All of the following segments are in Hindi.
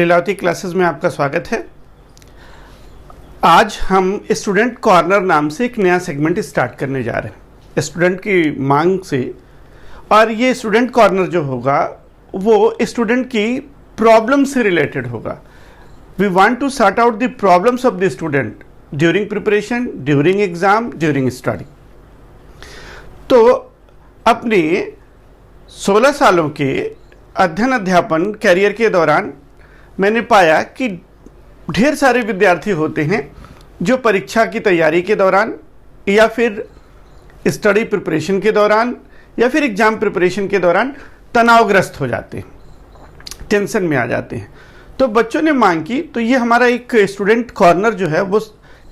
लीलावती क्लासेस में आपका स्वागत है। आज हम स्टूडेंट कॉर्नर नाम से एक नया सेगमेंट स्टार्ट करने जा रहे हैं स्टूडेंट की मांग से। और ये स्टूडेंट कॉर्नर जो होगा वो स्टूडेंट की प्रॉब्लम से रिलेटेड होगा। We want to sort out the problems of the student during preparation, during exam, during study. तो अपने 16 सालों के अध्ययन अध्यापन कैरियर के दौरान मैंने पाया कि ढेर सारे विद्यार्थी होते हैं जो परीक्षा की तैयारी के दौरान या फिर स्टडी प्रिपरेशन के दौरान या फिर एग्जाम प्रिपरेशन के दौरान तनावग्रस्त हो जाते हैं, टेंशन में आ जाते हैं। तो बच्चों ने मांग की, तो ये हमारा एक स्टूडेंट कॉर्नर जो है वो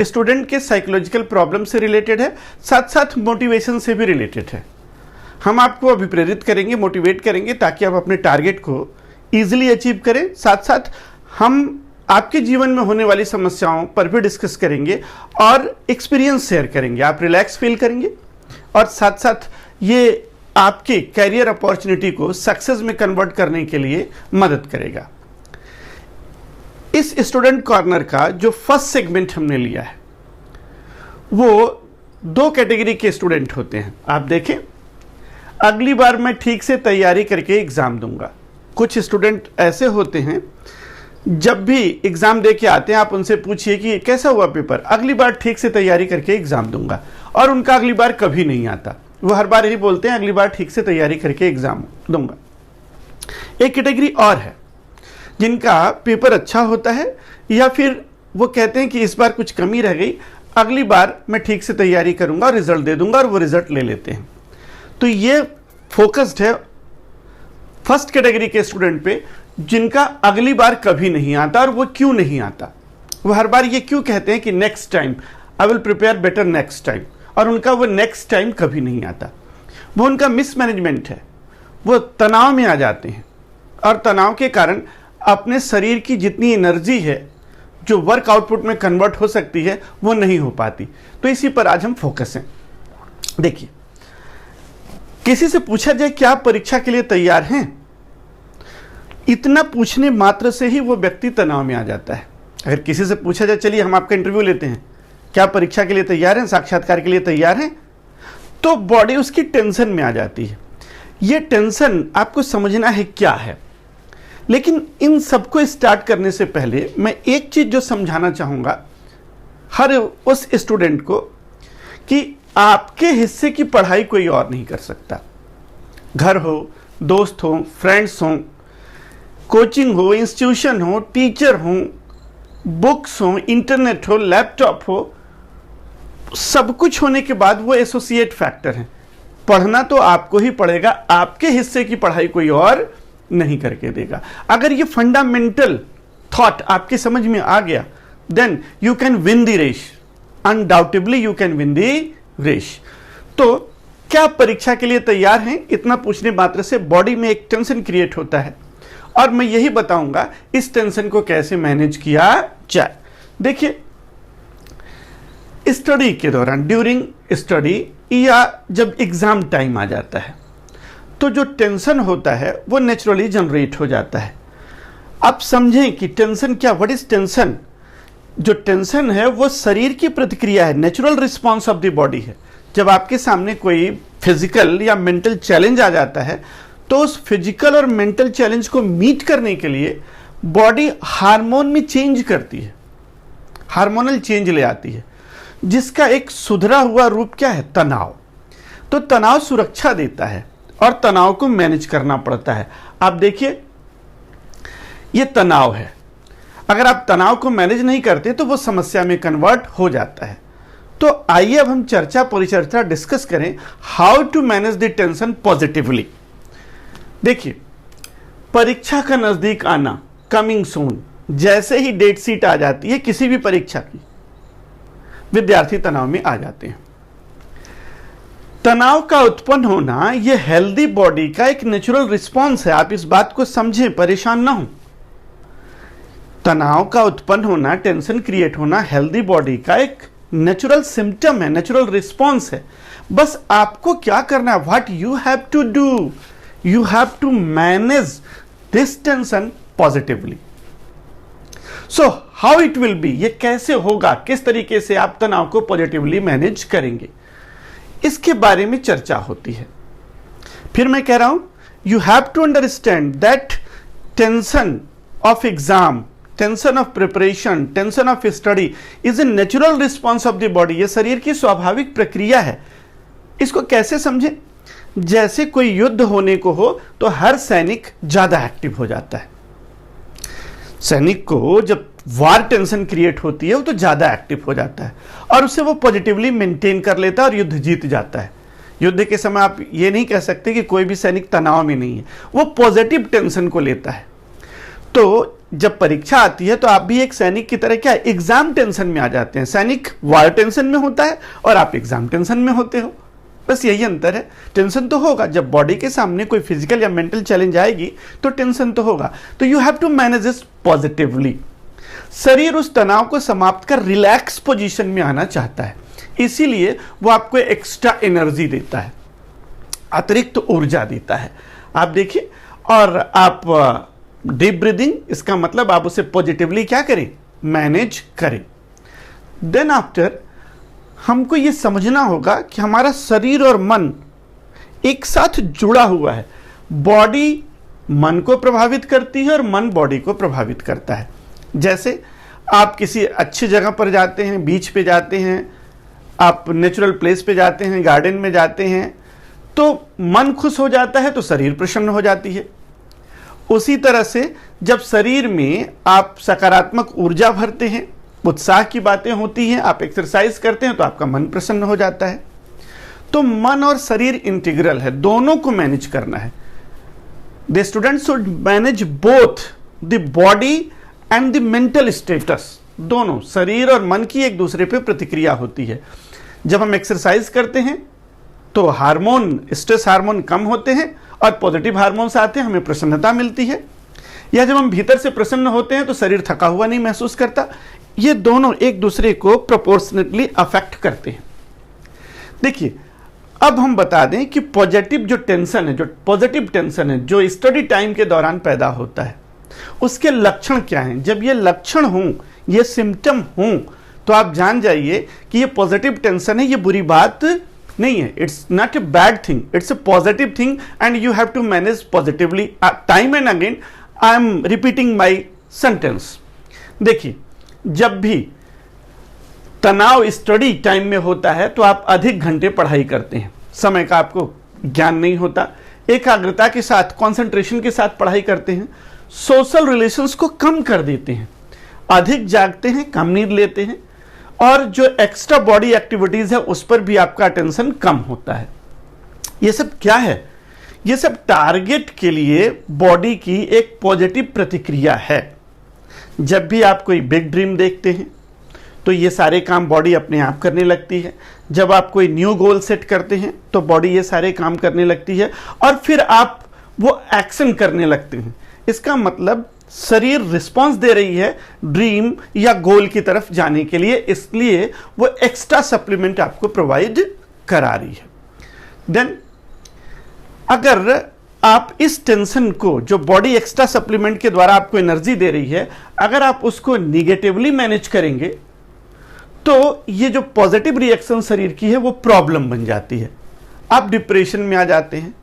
स्टूडेंट के साइकोलॉजिकल प्रॉब्लम से रिलेटेड है, साथ साथ मोटिवेशन से भी रिलेटेड है। हम आपको अभिप्रेरित करेंगे, मोटिवेट करेंगे ताकि आप अपने टारगेट को ईजिली अचीव करें। साथ साथ हम आपके जीवन में होने वाली समस्याओं पर भी डिस्कस करेंगे और एक्सपीरियंस शेयर करेंगे। आप रिलैक्स फील करेंगे और साथ साथ ये आपके कैरियर अपॉर्चुनिटी को सक्सेस में कन्वर्ट करने के लिए मदद करेगा। इस स्टूडेंट कॉर्नर का जो फर्स्ट सेगमेंट हमने लिया है वो 2 कैटेगरी के स्टूडेंट होते हैं। आप देखें, अगली बार मैं ठीक से तैयारी करके एग्जाम दूंगा। कुछ स्टूडेंट ऐसे होते हैं जब भी एग्जाम दे के आते हैं आप उनसे पूछिए कि कैसा हुआ पेपर, अगली बार ठीक से तैयारी करके एग्जाम दूंगा, और उनका अगली बार कभी नहीं आता। वो हर बार यही बोलते हैं अगली बार ठीक से तैयारी करके एग्जाम दूंगा। एक कैटेगरी और है जिनका पेपर अच्छा होता है या फिर वो कहते हैं कि इस बार कुछ कमी रह गई, अगली बार मैं ठीक से तैयारी करूंगा और रिजल्ट दे दूंगा, और वो रिजल्ट ले लेते हैं। तो ये फोकस्ड है फर्स्ट कैटेगरी के स्टूडेंट पे जिनका अगली बार कभी नहीं आता। और वो क्यों नहीं आता, वो हर बार ये क्यों कहते हैं कि next time I will prepare better next time, और उनका वो नेक्स्ट टाइम कभी नहीं आता। वो उनका मिसमैनेजमेंट है, वो तनाव में आ जाते हैं और तनाव के कारण अपने शरीर की जितनी एनर्जी है जो वर्क आउटपुट में कन्वर्ट हो सकती है वो नहीं हो पाती। तो इसी पर आज हम फोकस हैं। देखिए, किसी से पूछा जाए क्या आप परीक्षा के लिए तैयार हैं, इतना पूछने मात्र से ही वो व्यक्ति तनाव में आ जाता है। अगर किसी से पूछा जाए चलिए हम आपका इंटरव्यू लेते हैं, क्या परीक्षा के लिए तैयार हैं, साक्षात्कार के लिए तैयार हैं, तो बॉडी उसकी टेंशन में आ जाती है। ये टेंशन आपको समझना है क्या है। लेकिन इन सबको स्टार्ट करने से पहले मैं एक चीज जो समझाना चाहूंगा हर उस स्टूडेंट को कि आपके हिस्से की पढ़ाई कोई और नहीं कर सकता। घर हो, दोस्त हो, फ्रेंड्स हो, कोचिंग हो, इंस्टीट्यूशन हो, टीचर हो, बुक्स हो, इंटरनेट हो, लैपटॉप हो, सब कुछ होने के बाद वो एसोसिएट फैक्टर है। पढ़ना तो आपको ही पड़ेगा, आपके हिस्से की पढ़ाई कोई और नहीं करके देगा। अगर ये फंडामेंटल थॉट आपके समझ में आ गया then you can win the race, undoubtably you can win the race. तो क्या परीक्षा के लिए तैयार हैं, इतना पूछने मात्र से बॉडी में एक टेंशन क्रिएट होता है और मैं यही बताऊंगा इस टेंशन को कैसे मैनेज किया जाए। देखिए, स्टडी के दौरान, ड्यूरिंग स्टडी या जब एग्जाम टाइम आ जाता है तो जो टेंशन होता है वो नेचुरली जनरेट हो जाता है। आप समझें कि टेंशन क्या, व्हाट इज टेंशन। जो टेंशन है वो शरीर की प्रतिक्रिया है, natural response of the body है। जब आपके सामने कोई फिजिकल या मेंटल चैलेंज आ जाता है तो उस फिजिकल और मेंटल चैलेंज को मीट करने के लिए बॉडी हार्मोन में चेंज करती है, हार्मोनल चेंज ले आती है, जिसका एक सुधरा हुआ रूप क्या है, तनाव। तो तनाव सुरक्षा देता है और तनाव को मैनेज करना पड़ता है। आप देखिए, ये तनाव है, अगर आप तनाव को मैनेज नहीं करते तो वो समस्या में कन्वर्ट हो जाता है। तो आइए अब हम चर्चा परिचर्चा डिस्कस करें how to manage the tension positively. देखिए, परीक्षा का नजदीक आना, कमिंग सून, जैसे ही डेट शीट आ जाती है किसी भी परीक्षा की, विद्यार्थी तनाव में आ जाते हैं। तनाव का उत्पन्न होना यह हेल्दी बॉडी का एक नेचुरल रिस्पॉन्स है। आप इस बात को समझें, परेशान ना हो। तनाव का उत्पन्न होना, टेंशन क्रिएट होना हेल्दी बॉडी का एक नेचुरल सिम्टम है, नेचुरल रिस्पॉन्स है। बस आपको क्या करना है, what you have to do, you have to manage this tension positively. So how it will be, ये कैसे होगा, किस तरीके से आप तनाव को पॉजिटिवली मैनेज करेंगे, इसके बारे में चर्चा होती है। फिर मैं कह रहा हूं, you have to understand that tension of exam, tension of preparation, tension of study is a natural response of the body. ये शरीर की स्वाभाविक प्रक्रिया है। इसको कैसे समझें? जैसे कोई युद्ध होने को हो तो हर सैनिक ज्यादा एक्टिव हो जाता है। सैनिक को जब वार टेंशन क्रिएट होती है वो तो ज्यादा एक्टिव हो जाता है और उससे वो पॉजिटिवली मेंटेन कर लेता है और युद्ध जीत जाता है। युद्ध के समय आप ये नहीं कह सकते कि कोई भी सैनिक तनाव में नहीं है, वो पॉजिटिव टेंशन को लेता है। तो जब परीक्षा आती है तो आप भी एक सैनिक की तरह क्या एग्जाम टेंशन में आ जाते हैं। सैनिक वार टेंशन में होता है और आप एग्जाम टेंशन में होते हो, बस यही अंतर है। टेंशन तो होगा, जब बॉडी के सामने कोई फिजिकल या मेंटल चैलेंज आएगी तो टेंशन तो होगा। तो you have to manage this positively. शरीर उस तनाव को समाप्त कर रिलैक्स पोजीशन में आना चाहता है, इसीलिए वो आपको एक्स्ट्रा एनर्जी देता है, अतिरिक्त ऊर्जा देता है। आप देखिए, और आप डीप ब्रीदिंग, इसका मतलब आप उसे पॉजिटिवली क्या करें, मैनेज करें। देन आफ्टर हमको ये समझना होगा कि हमारा शरीर और मन एक साथ जुड़ा हुआ है। बॉडी मन को प्रभावित करती है और मन बॉडी को प्रभावित करता है। जैसे आप किसी अच्छी जगह पर जाते हैं, बीच पे जाते हैं, आप नेचुरल प्लेस पे जाते हैं, गार्डन में जाते हैं, तो मन खुश हो जाता है तो शरीर प्रसन्न हो जाती है। उसी तरह से जब शरीर में आप सकारात्मक ऊर्जा भरते हैं, उत्साह की बातें होती हैं, आप एक्सरसाइज करते हैं तो आपका मन प्रसन्न हो जाता है। तो मन और शरीर इंटीग्रल है, दोनों को मैनेज करना है। The student should manage both the body and the mental status. दोनों, शरीर और मन की एक दूसरे पे प्रतिक्रिया होती है। जब हम एक्सरसाइज करते हैं तो हार्मोन, स्ट्रेस हार्मोन कम होते हैं और पॉजिटिव हार्मोन्स आते हैं, हमें प्रसन्नता मिलती है। या जब हम भीतर से प्रसन्न होते हैं तो शरीर थका हुआ नहीं महसूस करता। ये दोनों एक दूसरे को प्रोपोर्शनेटली अफेक्ट करते हैं। देखिए, अब हम बता दें कि पॉजिटिव जो टेंशन है, जो पॉजिटिव टेंशन है, जो स्टडी टाइम के दौरान पैदा होता है, उसके लक्षण क्या हैं। जब ये लक्षण हों, ये सिम्टम हों, तो आप जान जाइए कि ये पॉजिटिव टेंशन है, ये बुरी बात नहीं है। It's not a bad thing, it's a positive thing and you have to manage positively. Time and again I am repeating my sentence. देखिए, जब भी तनाव स्टडी टाइम में होता है तो आप अधिक घंटे पढ़ाई करते हैं, समय का आपको ज्ञान नहीं होता, एकाग्रता के साथ, कंसंट्रेशन के साथ पढ़ाई करते हैं, सोशल रिलेशंस को कम कर देते हैं, अधिक जागते हैं, कम नींद लेते हैं, और जो एक्स्ट्रा बॉडी एक्टिविटीज है उस पर भी आपका अटेंशन कम होता है। ये सब क्या है? ये सब टारगेट के लिए बॉडी की एक पॉजिटिव प्रतिक्रिया है। जब भी आप कोई बिग ड्रीम देखते हैं तो ये सारे काम बॉडी अपने आप करने लगती है। जब आप कोई न्यू गोल सेट करते हैं तो बॉडी ये सारे काम करने लगती है और फिर आप वो एक्शन करने लगते हैं। इसका मतलब शरीर रिस्पांस दे रही है ड्रीम या गोल की तरफ जाने के लिए, इसलिए वो एक्स्ट्रा सप्लीमेंट आपको प्रोवाइड करा रही है। देन अगर आप इस टेंशन को, जो बॉडी एक्स्ट्रा सप्लीमेंट के द्वारा आपको एनर्जी दे रही है, अगर आप उसको निगेटिवली मैनेज करेंगे तो ये जो पॉजिटिव रिएक्शन शरीर की है वो प्रॉब्लम बन जाती है। आप डिप्रेशन में आ जाते हैं,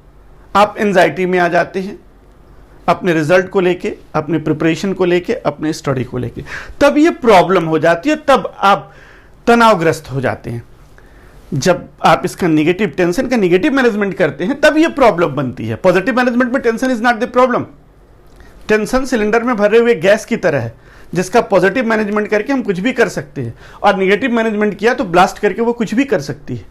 आप एंजाइटी में आ जाते हैं, अपने रिजल्ट को लेके, अपने प्रिपरेशन को लेके, अपने स्टडी को लेके, तब ये प्रॉब्लम हो जाती है, तब आप तनावग्रस्त हो जाते हैं। जब आप इसका निगेटिव, टेंशन का निगेटिव मैनेजमेंट करते हैं तब ये प्रॉब्लम बनती है। पॉजिटिव मैनेजमेंट में tension is not the problem. Tension cylinder में भरे हुए गैस की तरह है, जिसका पॉजिटिव मैनेजमेंट करके हम कुछ भी कर सकते हैं और निगेटिव मैनेजमेंट किया तो ब्लास्ट करके वो कुछ भी कर सकती है।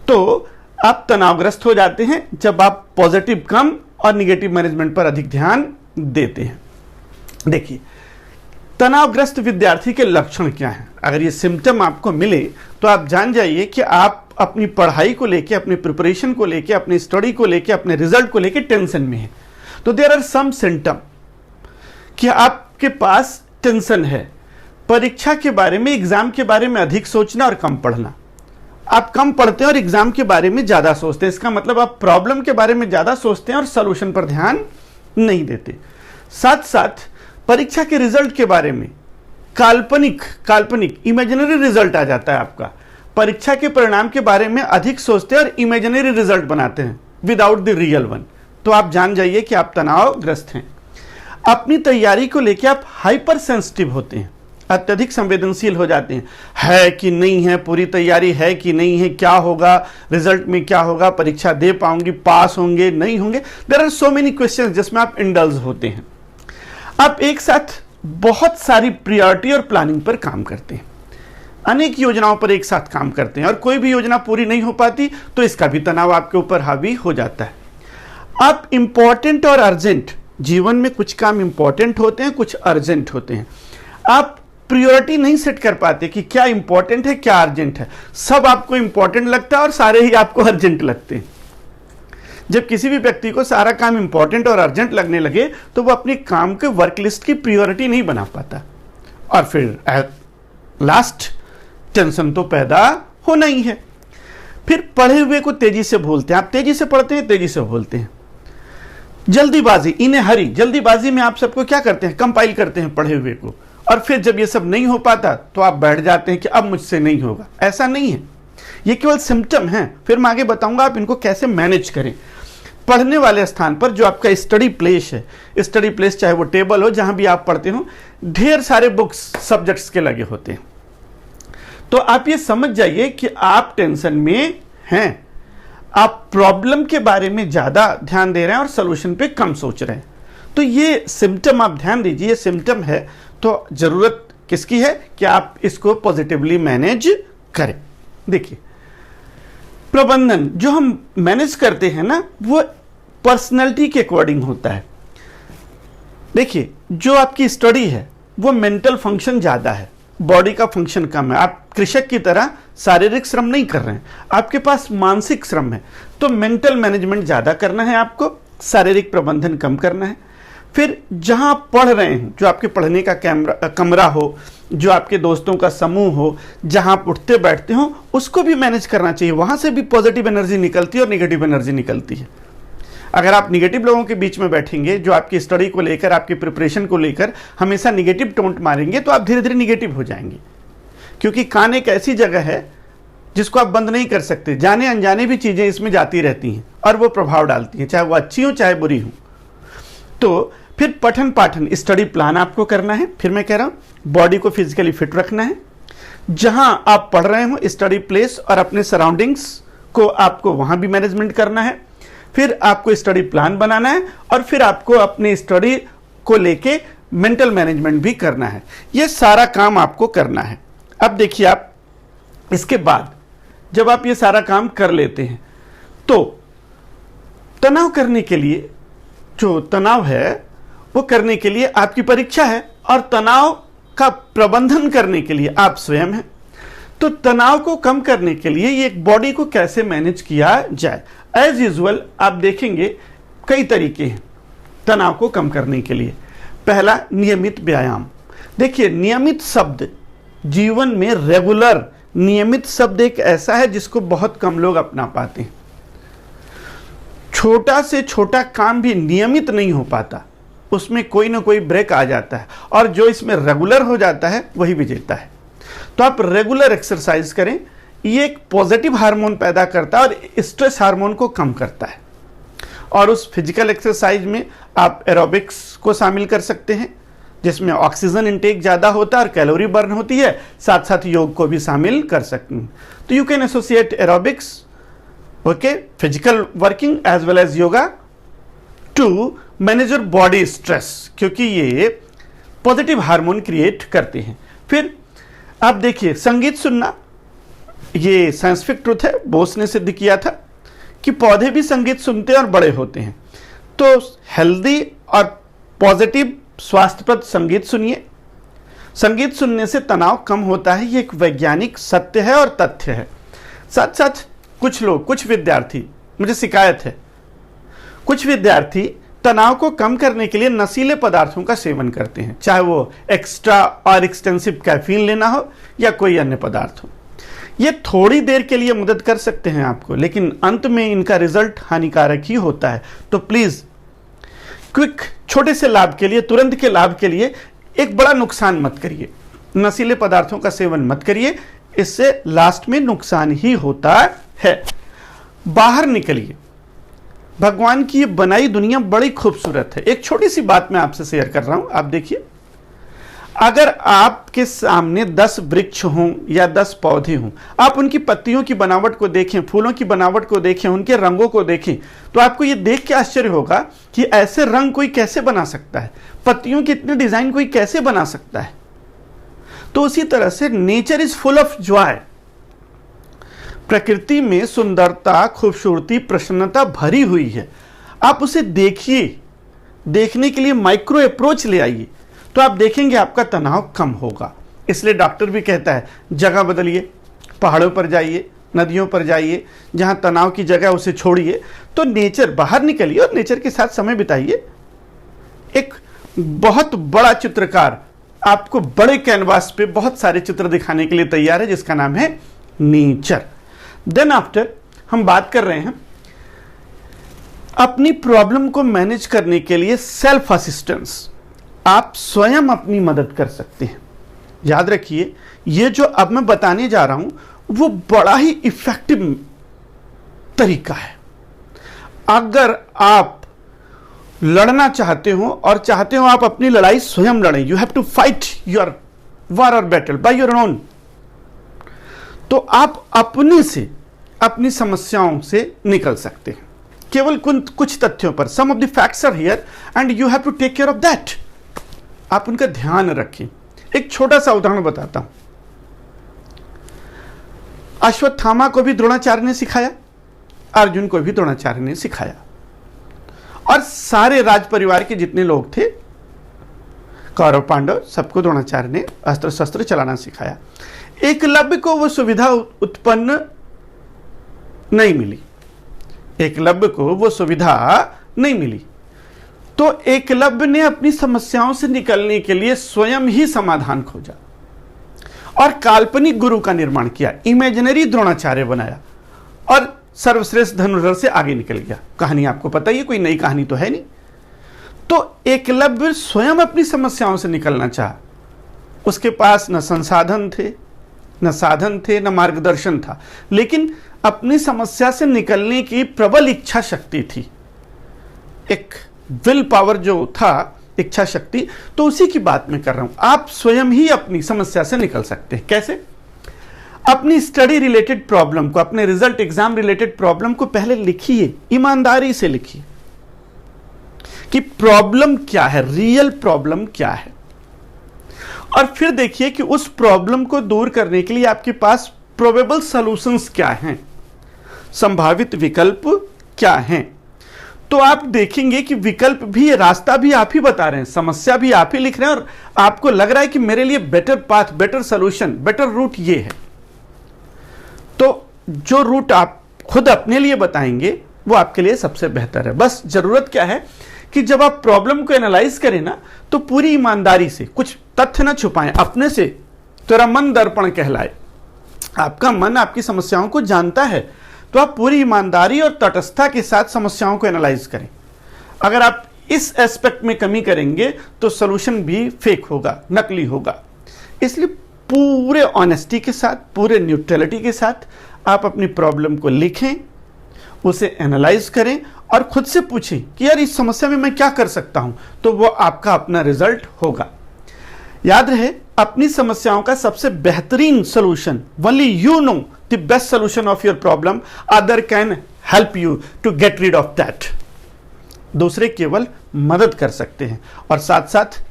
तो आप तनावग्रस्त हो जाते हैं जब आप पॉजिटिव कम और निगेटिव मैनेजमेंट पर अधिक ध्यान देते हैं। देखिए, तनावग्रस्त विद्यार्थी के लक्षण क्या हैं? अगर ये सिम्टम आपको मिले तो आप जान जाइए कि आप अपनी पढ़ाई को लेके, अपनी प्रिपरेशन को लेके, अपनी स्टडी को लेके, अपने रिजल्ट को लेके टेंशन में है। तो देयर आर सम सिम्टम कि आपके पास टेंशन है। परीक्षा के बारे में, एग्जाम के बारे में अधिक सोचना और कम पढ़ना। आप कम पढ़ते हैं और एग्जाम के बारे में ज्यादा सोचते हैं, इसका मतलब आप प्रॉब्लम के बारे में ज्यादा सोचते हैं और सॉल्यूशन पर ध्यान नहीं देते। साथ साथ परीक्षा के रिजल्ट के बारे में काल्पनिक काल्पनिक इमेजिनरी रिजल्ट आ जाता है आपका। परीक्षा के परिणाम के बारे में अधिक सोचते हैं और इमेजिनरी रिजल्ट बनाते हैं विदाउट द रियल वन। तो आप जान जाइए कि आप तनावग्रस्त हैं। अपनी तैयारी को लेकर आप हाइपर सेंसिटिव होते हैं, अत्यधिक संवेदनशील हो जाते हैं। है कि नहीं है, पूरी तैयारी है कि नहीं है, क्या होगा, रिजल्ट में क्या होगा, परीक्षा दे पाऊंगी, पास होंगे नहीं होंगे, there are so many questions जिसमें आप इंडल्ज होते हैं। आप एक साथ बहुत सारी प्रायोरिटी और प्लानिंग पर काम करते हैं, अनेक योजनाओं पर एक साथ काम करते हैं और कोई भी योजना पूरी नहीं हो पाती तो इसका भी तनाव आपके ऊपर हावी हो जाता है। आप इंपॉर्टेंट और अर्जेंट, जीवन में कुछ काम इंपॉर्टेंट होते हैं, कुछ अर्जेंट होते हैं। आप प्रायोरिटी नहीं सेट कर पाते कि क्या इंपॉर्टेंट है क्या अर्जेंट है। सब आपको इंपॉर्टेंट लगता है और सारे ही आपको अर्जेंट लगते हैं। जब किसी भी व्यक्ति को सारा काम इंपॉर्टेंट और अर्जेंट लगने लगे तो वो अपने काम के वर्क लिस्ट की प्रायोरिटी नहीं बना पाता और फिर लास्ट टेंशन तो पैदा होना ही है। फिर पढ़े हुए को तेजी से भूलते हैं। आप तेजी से पढ़ते हैं, तेजी से भूलते हैं। जल्दीबाजी, इन्हें हरी, जल्दीबाजी में आप सबको क्या करते हैं, कंपाइल करते हैं पढ़े हुए को, और फिर जब ये सब नहीं हो पाता तो आप बैठ जाते हैं कि अब मुझसे नहीं होगा। ऐसा नहीं है, ये केवल सिम्टम है। फिर मैं आगे बताऊंगा आप इनको कैसे मैनेज करें। पढ़ने वाले स्थान पर जो आपका स्टडी प्लेस है, स्टडी प्लेस चाहे वो टेबल हो जहां भी आप पढ़ते हो, ढेर सारे बुक्स सब्जेक्ट्स के लगे होते हैं। तो आप ये समझ जाइए कि आप टेंशन में हैं, आप प्रॉब्लम के बारे में ज्यादा ध्यान दे रहे हैं और सोल्यूशन पे कम सोच रहे हैं। तो ये सिम्टम आप ध्यान दीजिए, ये सिम्टम है। तो जरूरत किसकी है कि आप इसको पॉजिटिवली मैनेज करें। देखिए, प्रबंधन जो हम मैनेज करते हैं ना, वो पर्सनैलिटी के अकॉर्डिंग होता है। देखिए, जो आपकी स्टडी है वो मेंटल फंक्शन ज्यादा है, बॉडी का फंक्शन कम है। आप कृषक की तरह शारीरिक श्रम नहीं कर रहे हैं, आपके पास मानसिक श्रम है। तो मेंटल मैनेजमेंट ज्यादा करना है आपको, शारीरिक प्रबंधन कम करना है। फिर जहां आप पढ़ रहे हैं, जो आपके पढ़ने का कमरा हो, जो आपके दोस्तों का समूह हो, जहां आप उठते बैठते हो, उसको भी मैनेज करना चाहिए। वहां से भी पॉजिटिव एनर्जी निकलती है और निगेटिव एनर्जी निकलती है। अगर आप निगेटिव लोगों के बीच में बैठेंगे, जो आपकी स्टडी को लेकर, आपकी प्रिपरेशन को लेकर हमेशा निगेटिव टोंट मारेंगे, तो आप धीरे धीरे निगेटिव हो जाएंगे। क्योंकि कान एक ऐसी जगह है जिसको आप बंद नहीं कर सकते। जाने अनजाने भी चीजें इसमें जाती रहती हैं और वो प्रभाव डालती हैं, चाहे वो अच्छी हो चाहे बुरी हो। तो फिर पठन पाठन, स्टडी प्लान आपको करना है। फिर मैं कह रहा हूं बॉडी को फिजिकली फिट रखना है। जहां आप पढ़ रहे हो, स्टडी प्लेस और अपने सराउंडिंग्स को आपको वहां भी मैनेजमेंट करना है। फिर आपको स्टडी प्लान बनाना है और फिर आपको अपने स्टडी को लेके मेंटल मैनेजमेंट भी करना है। यह सारा काम आपको करना है। अब देखिए, आप इसके बाद जब आप ये सारा काम कर लेते हैं तो तनाव करने के लिए, जो तनाव है वो करने के लिए आपकी परीक्षा है और तनाव का प्रबंधन करने के लिए आप स्वयं हैं। तो तनाव को कम करने के लिए ये बॉडी को कैसे मैनेज किया जाए, एज यूजुअल आप देखेंगे कई तरीके हैं तनाव को कम करने के लिए। पहला, नियमित व्यायाम। देखिए, नियमित शब्द जीवन में, रेगुलर नियमित शब्द एक ऐसा है जिसको बहुत कम लोग अपना पाते हैं। छोटा से छोटा काम भी नियमित नहीं हो पाता, उसमें कोई ना कोई ब्रेक आ जाता है, और जो इसमें रेगुलर हो जाता है वही विजेता है। तो आप रेगुलर एक्सरसाइज करें, ये एक पॉजिटिव हार्मोन पैदा करता है और स्ट्रेस हार्मोन को कम करता है। और उस फिजिकल एक्सरसाइज में आप एरोबिक्स को शामिल कर सकते हैं, जिसमें ऑक्सीजन इंटेक ज़्यादा होता है और कैलोरी बर्न होती है। साथ साथ योग को भी शामिल कर सकते हैं। तो you can associate aerobics, okay, physical working as well as yoga to manage your body stress, क्योंकि ये पॉजिटिव हार्मोन क्रिएट करते हैं। फिर आप देखिए, संगीत सुनना, ये साइंटिफिक ट्रूथ है, बोस ने सिद्ध किया था कि पौधे भी संगीत सुनते हैं और बड़े होते हैं। तो हेल्दी और पॉजिटिव स्वास्थ्यप्रद संगीत सुनिए। संगीत सुनने से तनाव कम होता है, ये एक वैज्ञानिक सत्य है और तथ्य है। साथ साथ कुछ लोग, कुछ विद्यार्थी, मुझे शिकायत है, कुछ विद्यार्थी तनाव को कम करने के लिए नशीले पदार्थों का सेवन करते हैं, चाहे वो एक्स्ट्रा और एक्सटेंसिव कैफीन लेना हो या कोई अन्य पदार्थ हो। ये थोड़ी देर के लिए मदद कर सकते हैं आपको, लेकिन अंत में इनका रिजल्ट हानिकारक ही होता है। तो प्लीज क्विक, छोटे से लाभ के लिए, तुरंत के लाभ के लिए एक बड़ा नुकसान मत करिए। नशीले पदार्थों का सेवन मत करिए, इससे लास्ट में नुकसान ही होता है। बाहर निकलिए। भगवान की ये बनाई दुनिया बड़ी खूबसूरत है। एक छोटी सी बात मैं आपसे शेयर कर रहा हूं, आप देखिए, अगर आपके सामने 10 वृक्ष हों या 10 पौधे हों, आप उनकी पत्तियों की बनावट को देखें, फूलों की बनावट को देखें, उनके रंगों को देखें, तो आपको ये देख के आश्चर्य होगा कि ऐसे रंग कोई कैसे बना सकता है, पत्तियों की इतनी डिजाइन कोई कैसे बना सकता है। तो उसी तरह से nature is full of Joy. प्रकृति में सुंदरता, खूबसूरती, प्रसन्नता भरी हुई है। आप उसे देखिए, देखने के लिए माइक्रो अप्रोच ले आइए, तो आप देखेंगे आपका तनाव कम होगा। इसलिए डॉक्टर भी कहता है जगह बदलिए, पहाड़ों पर जाइए, नदियों पर जाइए, जहां तनाव की जगह उसे छोड़िए, तो नेचर, बाहर निकलिए और नेचर के साथ समय बिताइए। एक बहुत बड़ा चित्रकार आपको बड़े कैनवास पे बहुत सारे चित्र दिखाने के लिए तैयार है, जिसका नाम है नेचर। देन आफ्टर हम बात कर रहे हैं अपनी प्रॉब्लम को मैनेज करने के लिए सेल्फ असिस्टेंस। आप स्वयं अपनी मदद कर सकते हैं। याद रखिए, ये जो अब मैं बताने जा रहा हूं वो बड़ा ही इफेक्टिव तरीका है। अगर आप लड़ना चाहते हो और चाहते हो आप अपनी लड़ाई स्वयं लड़ें, you have to fight your war और बैटल बाय योर ओन, तो आप अपने से, अपनी समस्याओं से निकल सकते हैं केवल कुछ तथ्यों पर। Some of the facts are here and you have to take care of that. आप उनका ध्यान रखें। एक छोटा सा उदाहरण बताता हूं। अश्वत्थामा को भी द्रोणाचार्य ने सिखाया, अर्जुन को भी द्रोणाचार्य ने सिखाया, और सारे राज परिवार के जितने लोग थे, कौरव पांडव, सबको द्रोणाचार्य ने अस्त्र शस्त्र चलाना सिखाया। एकलव्य को वो सुविधा उत्पन्न नहीं मिली, एकलव्य को वो सुविधा नहीं मिली, तो एकलव्य ने अपनी समस्याओं से निकलने के लिए स्वयं ही समाधान खोजा और काल्पनिक गुरु का निर्माण किया, इमेजिनरी द्रोणाचार्य बनाया और सर्वश्रेष्ठ धनुर्धर से आगे निकल गया। कहानी आपको पता ही है, कोई नई कहानी तो है नहीं। तो एकलव्य स्वयं अपनी समस्याओं से निकलना चाहा। उसके पास न संसाधन थे, न साधन थे, न मार्गदर्शन था, लेकिन अपनी समस्या से निकलने की प्रबल इच्छा शक्ति थी, एक विल पावर जो था, इच्छा शक्ति। तो उसी की बात मैं कर रहा हूं। आप स्वयं ही अपनी समस्या से निकल सकते हैं। कैसे? अपनी स्टडी रिलेटेड प्रॉब्लम को, अपने रिजल्ट एग्जाम रिलेटेड प्रॉब्लम को पहले लिखिए, ईमानदारी से लिखिए कि प्रॉब्लम क्या है, रियल प्रॉब्लम क्या है, और फिर देखिए कि उस प्रॉब्लम को दूर करने के लिए आपके पास प्रोबेबल सॉल्यूशंस क्या हैं, संभावित विकल्प क्या हैं। तो आप देखेंगे कि विकल्प भी, रास्ता भी आप ही बता रहे हैं, समस्या भी आप ही लिख रहे हैं, और आपको लग रहा है कि मेरे लिए better path, better solution, better route ये है। तो जो रूट आप खुद अपने लिए बताएंगे वो आपके लिए सबसे बेहतर है। बस जरूरत क्या है कि जब आप प्रॉब्लम को एनालाइज करें ना, तो पूरी ईमानदारी से, कुछ तथ्य ना छुपाएं, अपने से। तेरा मन दर्पण कहलाए। आपका मन आपकी समस्याओं को जानता है, तो आप पूरी ईमानदारी और तटस्थता के साथ समस्याओं को एनालाइज करें। अगर आप इस एस्पेक्ट में कमी करेंगे तो सॉल्यूशन भी फेक होगा, नकली होगा। इसलिए पूरे ऑनेस्टी के साथ, पूरे न्यूट्रलिटी के साथ आप अपनी प्रॉब्लम को लिखें, उसे एनालाइज करें और खुद से पूछें कि यार इस समस्या में मैं क्या कर सकता हूं, तो वो आपका अपना रिजल्ट होगा। याद रहे, अपनी समस्याओं का सबसे बेहतरीन solution, only you know the best solution of your problem, other can help you to get rid of that. दूसरे केवल मदद कर सकते हैं। और साथ साथ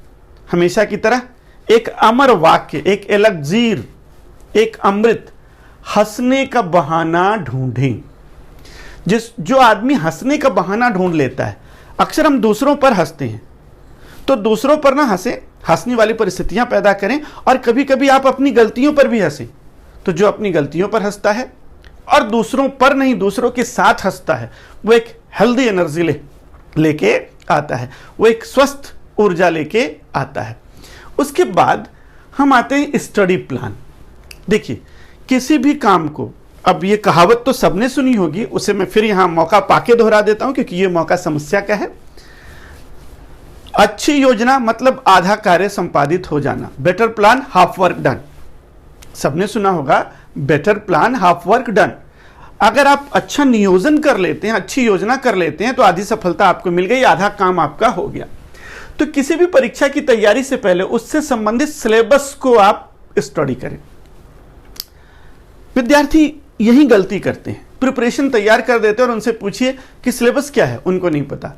हमेशा की तरह एक अमर वाक्य, एक एलक्जीर, एक अमृत, हंसने का बहाना ढूंढें। जो आदमी हंसने का बहाना ढूंढ लेता है, अक्सर हम दूसरों पर हंसते हैं, तो दूसरों पर ना हंसें, हंसने वाली परिस्थितियां पैदा करें, और कभी कभी आप अपनी गलतियों पर भी हंसें। तो जो अपनी गलतियों पर हंसता है और दूसरों पर नहीं, दूसरों के साथ हंसता है, वो एक हेल्दी एनर्जी लेके आता है, वो एक स्वस्थ ऊर्जा लेके आता है। उसके बाद हम आते हैं स्टडी प्लान। देखिए, किसी भी काम को, अब ये कहावत तो सबने सुनी होगी, उसे मैं फिर यहां मौका पाके दोहरा देता हूं क्योंकि ये मौका समस्या का है। अच्छी योजना मतलब आधा कार्य संपादित हो जाना। Better plan half work done, सबने सुना होगा, better plan half work done. अगर आप अच्छा नियोजन कर लेते हैं, अच्छी योजना कर लेते हैं, तो आधी सफलता आपको मिल गई, आधा काम आपका हो गया। तो किसी भी परीक्षा की तैयारी से पहले उससे संबंधित सिलेबस को आप स्टडी करें। विद्यार्थी यही गलती करते हैं, प्रिपरेशन तैयार कर देते हैं और उनसे पूछिए कि सिलेबस क्या है, उनको नहीं पता।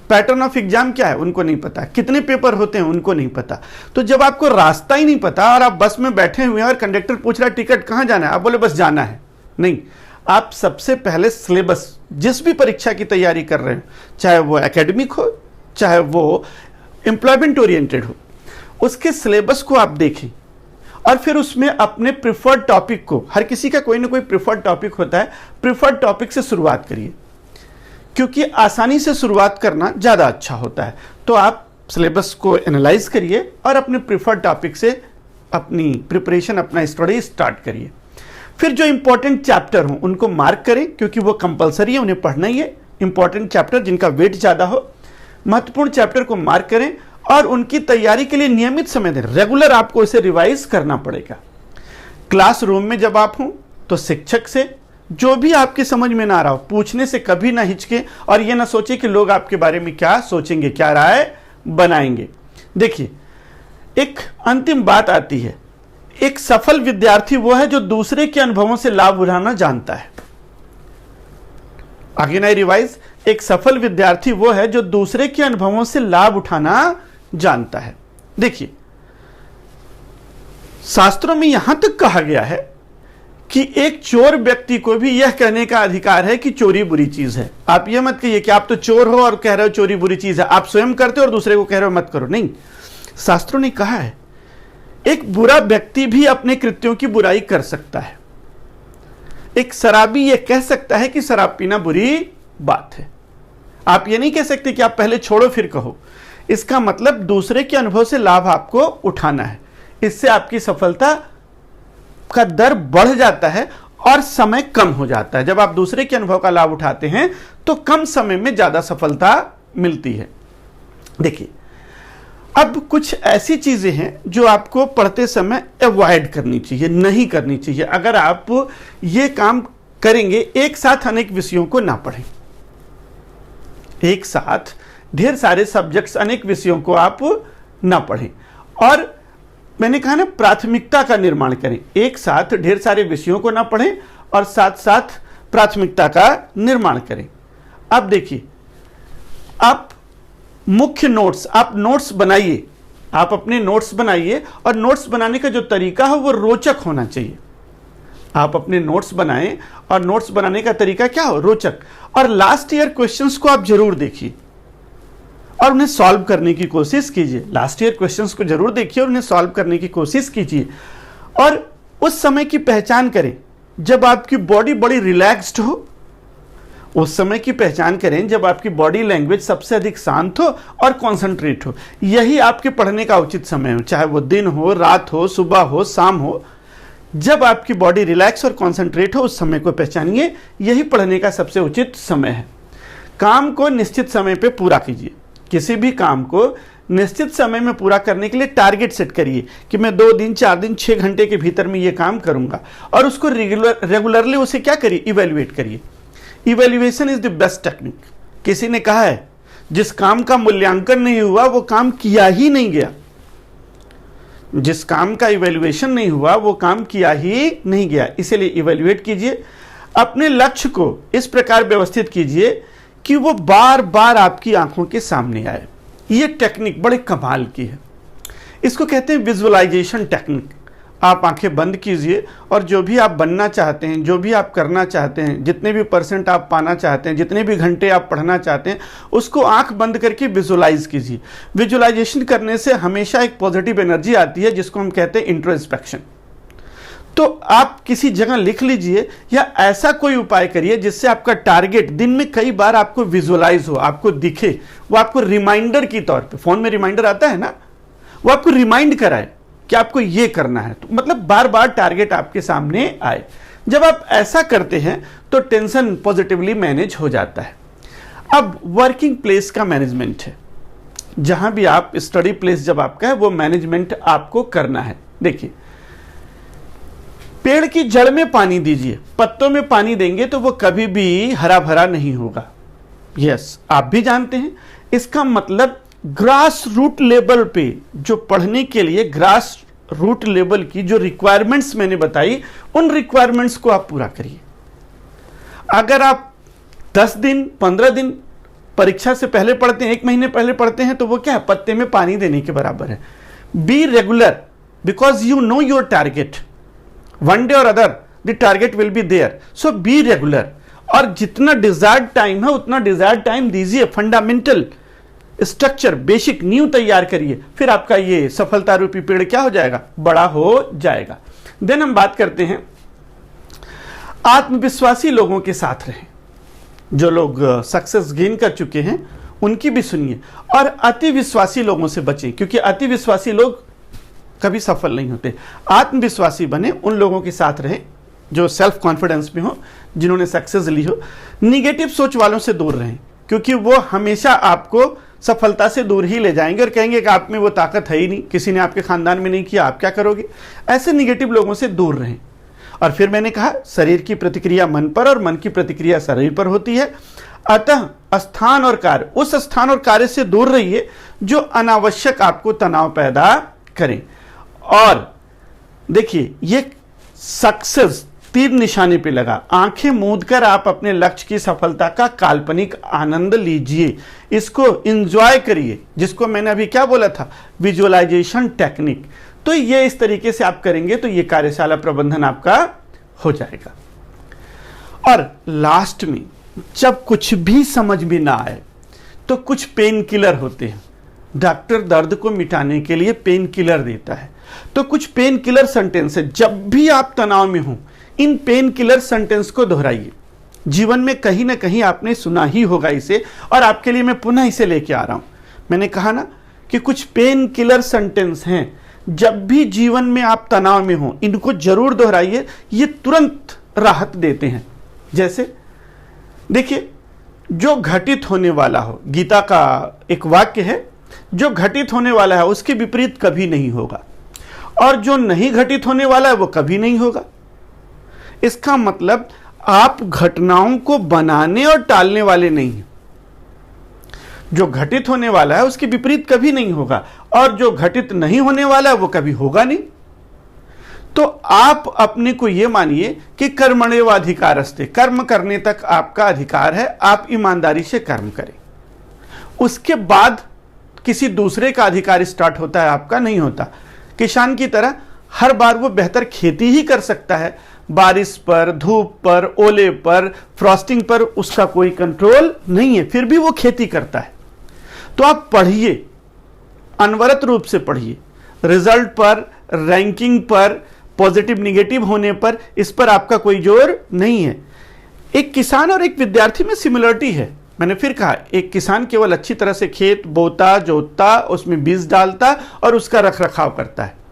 पैटर्न ऑफ एग्जाम क्या है, उनको नहीं पता। कितने पेपर होते हैं, उनको नहीं पता। तो जब आपको रास्ता ही नहीं पता और आप बस में बैठे हुए हैं और कंडक्टर पूछ रहा है टिकट कहां जाना है, आप बोले बस जाना है, नहीं। आप सबसे पहले सिलेबस, जिस भी परीक्षा की तैयारी कर रहे हो, चाहे वो एकेडमिक हो चाहे वो एम्प्लॉयमेंट ओरिएंटेड हो, उसके सिलेबस को आप देखें और फिर उसमें अपने प्रिफर्ड टॉपिक को, हर किसी का कोई ना कोई प्रिफर्ड टॉपिक होता है, प्रिफर्ड टॉपिक से शुरुआत करिए, क्योंकि आसानी से शुरुआत करना ज़्यादा अच्छा होता है। तो आप सिलेबस को एनालाइज करिए और अपने प्रिफर्ड टॉपिक से अपनी प्रिपरेशन, अपना स्टडी स्टार्ट करिए। फिर जो इंपॉर्टेंट चैप्टर हों उनको मार्क करें, क्योंकि वो कंपलसरी है, उन्हें पढ़ना ही है। इंपॉर्टेंट चैप्टर जिनका वेट ज़्यादा हो, महत्वपूर्ण चैप्टर को मार्क करें और उनकी तैयारी के लिए नियमित समय दें। रेगुलर आपको इसे रिवाइज करना पड़ेगा। क्लासरूम में जब आप हों तो शिक्षक से जो भी आपकी समझ में ना आ रहा हो, पूछने से कभी ना हिचके और ये ना सोचे कि लोग आपके बारे में क्या सोचेंगे, क्या राय बनाएंगे। देखिए, एक अंतिम बात आती है, एक सफल विद्यार्थी वो है जो दूसरे के अनुभवों से लाभ उठाना जानता है। आगे ना रिवाइज, एक सफल विद्यार्थी वो है जो दूसरे के अनुभवों से लाभ उठाना जानता है। देखिए, शास्त्रों में यहां तक कहा गया है कि एक चोर व्यक्ति को भी यह कहने का अधिकार है कि चोरी बुरी चीज है। आप यह मत कहिए कि आप तो चोर हो और कह रहे हो चोरी बुरी चीज है, आप स्वयं करते हो और दूसरे को कह रहे हो मत करो। नहीं, शास्त्रों ने कहा है एक बुरा व्यक्ति भी अपने कृत्यों की बुराई कर सकता है। एक शराबी यह कह सकता है कि शराब पीना बुरी बात है। आप ये नहीं कह सकते कि आप पहले छोड़ो फिर कहो। इसका मतलब दूसरे के अनुभव से लाभ आपको उठाना है। इससे आपकी सफलता का दर बढ़ जाता है और समय कम हो जाता है। जब आप दूसरे के अनुभव का लाभ उठाते हैं तो कम समय में ज्यादा सफलता मिलती है। देखिए, अब कुछ ऐसी चीजें हैं जो आपको पढ़ते समय अवॉइड करनी चाहिए, नहीं करनी चाहिए। अगर आप ये काम करेंगे, एक साथ अनेक विषयों को ना पढ़ें, एक साथ ढेर सारे सब्जेक्ट्स, अनेक विषयों को आप ना पढ़ें, और मैंने कहा ना प्राथमिकता का निर्माण करें। एक साथ ढेर सारे विषयों को ना पढ़ें और साथ साथ प्राथमिकता का निर्माण करें। अब देखिए, आप मुख्य नोट्स, आप नोट्स बनाइए, आप अपने नोट्स बनाइए और नोट्स बनाने का जो तरीका है वो रोचक होना चाहिए। आप अपने नोट्स बनाएं और नोट्स बनाने का तरीका क्या हो, रोचक। और लास्ट ईयर क्वेश्चंस को आप जरूर देखिए और उन्हें सॉल्व करने की कोशिश कीजिए। लास्ट ईयर क्वेश्चंस को जरूर देखिए और उन्हें सॉल्व करने की कोशिश कीजिए। और उस समय की पहचान करें जब आपकी बॉडी बड़ी रिलैक्स्ड हो। उस समय की पहचान करें जब आपकी बॉडी लैंग्वेज सबसे अधिक शांत हो और कॉन्सेंट्रेट हो। यही आपके पढ़ने का उचित समय हो, चाहे वो दिन हो, रात हो, सुबह हो, शाम हो। जब आपकी बॉडी रिलैक्स और कॉन्सेंट्रेट हो, उस समय को पहचानिए। यही पढ़ने का सबसे उचित समय है। काम को निश्चित समय पे पूरा कीजिए। किसी भी काम को निश्चित समय में पूरा करने के लिए टारगेट सेट करिए कि मैं 2 दिन, 4 दिन, 6 घंटे के भीतर में ये काम करूंगा, और उसको रेगुलरली उसे क्या करिए, इवेल्युएट करिए। Evaluation is the best technique. किसी ने कहा है जिस काम का मूल्यांकन नहीं हुआ वो काम किया ही नहीं गया। जिस काम का इवेल्युएशन नहीं हुआ वो काम किया ही नहीं गया। इसीलिए इवेल्युएट कीजिए। अपने लक्ष्य को इस प्रकार व्यवस्थित कीजिए कि वो बार बार आपकी आंखों के सामने आए। ये टेक्निक बड़े कमाल की है। इसको कहते हैं विजुअलाइजेशन टेक्निक। आप आंखें बंद कीजिए और जो भी आप बनना चाहते हैं, जो भी आप करना चाहते हैं, जितने भी % आप पाना चाहते हैं, जितने भी घंटे आप पढ़ना चाहते हैं, उसको आंख बंद करके विजुअलाइज कीजिए। विजुअलाइजेशन करने से हमेशा एक पॉजिटिव एनर्जी आती है जिसको हम कहते हैं इंट्रोस्पेक्शन। तो आप किसी जगह लिख लीजिए या ऐसा कोई उपाय करिए जिससे आपका टारगेट दिन में कई बार आपको विजुअलाइज हो, आपको दिखे। वो आपको रिमाइंडर की तौर पे, फोन में रिमाइंडर आता है ना, वो आपको रिमाइंड कराए कि आपको ये करना है। तो मतलब बार बार टारगेट आपके सामने आए। जब आप ऐसा करते हैं तो टेंशन पॉजिटिवली मैनेज हो जाता है। अब वर्किंग प्लेस का मैनेजमेंट है। जहां भी आप स्टडी प्लेस जब आपका है वो मैनेजमेंट आपको करना है। देखिए, पेड़ की जड़ में पानी दीजिए, पत्तों में पानी देंगे तो वो कभी भी हरा भरा नहीं होगा। यस, आप भी जानते हैं। इसका मतलब ग्रास रूट लेवल पे जो पढ़ने के लिए ग्रास रूट लेवल की जो रिक्वायरमेंट्स मैंने बताई, उन रिक्वायरमेंट्स को आप पूरा करिए। अगर आप 10 दिन 15 दिन परीक्षा से पहले पढ़ते हैं, 1 महीने पहले पढ़ते हैं, तो वो क्या है, पत्ते में पानी देने के बराबर है। Be regular because you know your target, one day or other the target will be there, so be regular. और जितना डिजायर्ड टाइम है उतना डिजायर्ड टाइम दीजिए। फंडामेंटल स्ट्रक्चर, बेसिक नींव तैयार करिए, फिर आपका ये सफलता रूपी पेड़ क्या हो जाएगा, बड़ा हो जाएगा। देन हम बात करते हैं आत्मविश्वासी लोगों के साथ रहें। जो लोग सक्सेस गेन कर चुके हैं उनकी भी सुनिए, और अति विश्वासी लोगों से बचें, क्योंकि अति विश्वासी लोग कभी सफल नहीं होते। आत्मविश्वासी बने, उन लोगों के साथ रहें जो सेल्फ कॉन्फिडेंस में हो, जिन्होंने सक्सेस ली हो। निगेटिव सोच वालों से दूर रहें, क्योंकि वो हमेशा आपको सफलता से दूर ही ले जाएंगे और कहेंगे कि आप में वो ताकत है ही नहीं, किसी ने आपके खानदान में नहीं किया, आप क्या करोगे। ऐसे निगेटिव लोगों से दूर रहें। और फिर मैंने कहा, शरीर की प्रतिक्रिया मन पर और मन की प्रतिक्रिया शरीर पर होती है। अतः स्थान और कार्य, उस स्थान और कार्य से दूर रहिए जो अनावश्यक आपको तनाव पैदा करें। और देखिए, ये सक्सेस तीर निशाने पे लगा। आंखें मूंदकर आप अपने लक्ष्य की सफलता का काल्पनिक आनंद लीजिए, इसको एंजॉय करिए, जिसको मैंने अभी क्या बोला था, विजुअलाइजेशन टेक्निक। तो ये इस तरीके से आप करेंगे तो ये कार्यशाला प्रबंधन आपका हो जाएगा। और लास्ट में जब कुछ भी समझ में ना आए तो कुछ पेन किलर होते हैं। डॉक्टर दर्द को मिटाने के लिए पेन किलर देता है, तो कुछ पेन किलर सेंटेंस है। जब भी आप तनाव में हो, इन पेन किलर सेंटेंस को दोहराइए। जीवन में कहीं ना कहीं आपने सुना ही होगा इसे, और आपके लिए मैं पुनः इसे लेके आ रहा हूं। मैंने कहा ना कि कुछ पेन किलर सेंटेंस हैं, जब भी जीवन में आप तनाव में हो इनको जरूर दोहराइए, ये तुरंत राहत देते हैं। जैसे देखिए, जो घटित होने वाला हो, गीता का एक वाक्य है, जो घटित होने वाला है उसके विपरीत कभी नहीं होगा, और जो नहीं घटित होने वाला है वो कभी नहीं होगा। इसका मतलब आप घटनाओं को बनाने और टालने वाले नहीं हैं। जो घटित होने वाला है उसके विपरीत कभी नहीं होगा, और जो घटित नहीं होने वाला है वो कभी होगा नहीं। तो आप अपने को यह मानिए कि कर्मण्येवाधिकारस्ते, कर्म करने तक आपका अधिकार है, आप ईमानदारी से कर्म करें। उसके बाद किसी दूसरे का अधिकार स्टार्ट होता है, आपका नहीं होता। किसान की तरह हर बार वो बेहतर खेती ही कर सकता है, बारिश पर, धूप पर, ओले पर, फ्रॉस्टिंग पर उसका कोई कंट्रोल नहीं है, फिर भी वो खेती करता है। तो आप पढ़िए, अनवरत रूप से पढ़िए, रिजल्ट पर, रैंकिंग पर, पॉजिटिव निगेटिव होने पर, इस पर आपका कोई जोर नहीं है। एक किसान और एक विद्यार्थी में सिमिलरिटी है। मैंने फिर कहा, एक किसान केवल अच्छी तरह से खेत बोता, जोतता, उसमें बीज डालता और उसका रखरखाव करता है।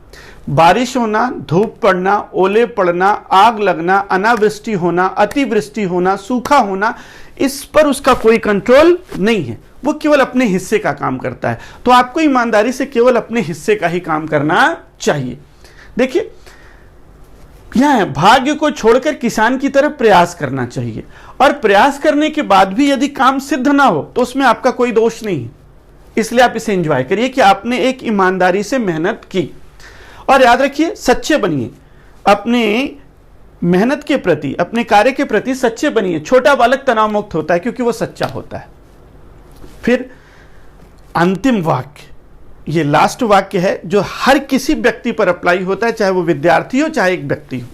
बारिश होना, धूप पड़ना, ओले पड़ना, आग लगना, अनावृष्टि होना, अतिवृष्टि होना, सूखा होना, इस पर उसका कोई कंट्रोल नहीं है। वो केवल अपने हिस्से का काम करता है। तो आपको ईमानदारी से केवल अपने हिस्से का ही काम करना चाहिए। देखिए, यह है, भाग्य को छोड़कर किसान की तरफ प्रयास करना चाहिए, और प्रयास करने के बाद भी यदि काम सिद्ध ना हो तो उसमें आपका कोई दोष नहीं है। इसलिए आप इसे एंजॉय करिए कि आपने एक ईमानदारी से मेहनत की। और याद रखिए, सच्चे बनिए, अपने मेहनत के प्रति, अपने कार्य के प्रति सच्चे बनिए। छोटा बालक तनाव मुक्त होता है क्योंकि वो सच्चा होता है। फिर अंतिम वाक्य, ये लास्ट वाक्य है जो हर किसी व्यक्ति पर अप्लाई होता है, चाहे वो विद्यार्थी हो चाहे एक व्यक्ति हो।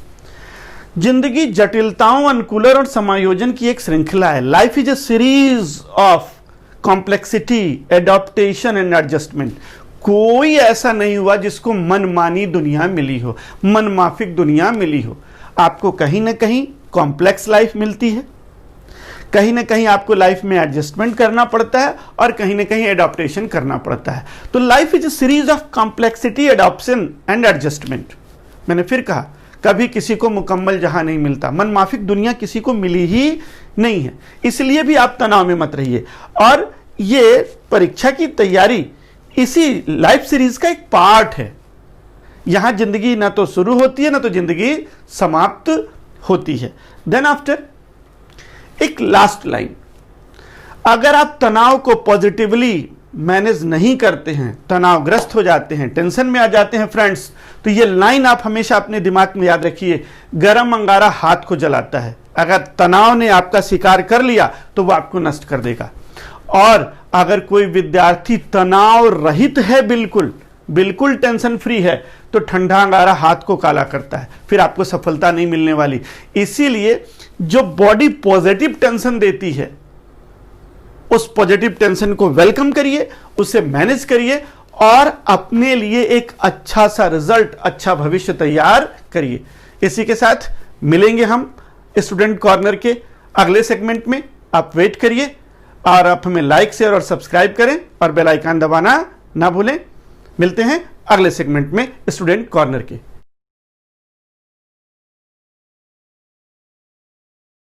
जिंदगी जटिलताओं, अनुकूलन और समायोजन की एक श्रृंखला है। Life is a series of complexity, adaptation and adjustment. कोई ऐसा नहीं हुआ जिसको मनमानी दुनिया मिली हो, मनमाफिक दुनिया मिली हो। आपको कहीं ना कहीं कॉम्प्लेक्स लाइफ मिलती है, कहीं ना कहीं आपको लाइफ में एडजस्टमेंट करना पड़ता है, और कहीं ना कहीं एडॉप्टेशन करना पड़ता है। तो life is a series of complexity, adoption and adjustment. मैंने फिर कहा, कभी किसी को मुकम्मल जहां नहीं मिलता, मनमाफिक दुनिया किसी को मिली ही नहीं है। इसलिए भी आप तनाव में मत रहिए। और ये परीक्षा की तैयारी इसी लाइफ सीरीज का एक पार्ट है। यहां जिंदगी ना तो शुरू होती है ना तो जिंदगी समाप्त होती है। देन आफ्टर एक लास्ट लाइन, अगर आप तनाव को पॉजिटिवली मैनेज नहीं करते हैं, तनावग्रस्त हो जाते हैं, टेंशन में आ जाते हैं फ्रेंड्स, तो ये लाइन आप हमेशा अपने दिमाग में याद रखिए, गरम अंगारा हाथ को जलाता है। अगर तनाव ने आपका शिकार कर लिया तो वो आपको नष्ट कर देगा। और अगर कोई विद्यार्थी तनाव रहित है, बिल्कुल टेंशन फ्री है, तो ठंडा अंगारा हाथ को काला करता है, फिर आपको सफलता नहीं मिलने वाली। इसीलिए जो बॉडी पॉजिटिव टेंशन देती है, उस पॉजिटिव टेंशन को वेलकम करिए, उसे मैनेज करिए और अपने लिए एक अच्छा सा रिजल्ट, अच्छा भविष्य तैयार करिए। इसी के साथ मिलेंगे हम स्टूडेंट कॉर्नर के अगले सेगमेंट में। आप वेट करिए और आप हमें लाइक, शेयर और सब्सक्राइब करें और बेल आइकन दबाना ना भूलें। मिलते हैं अगले सेगमेंट में स्टूडेंट कॉर्नर के।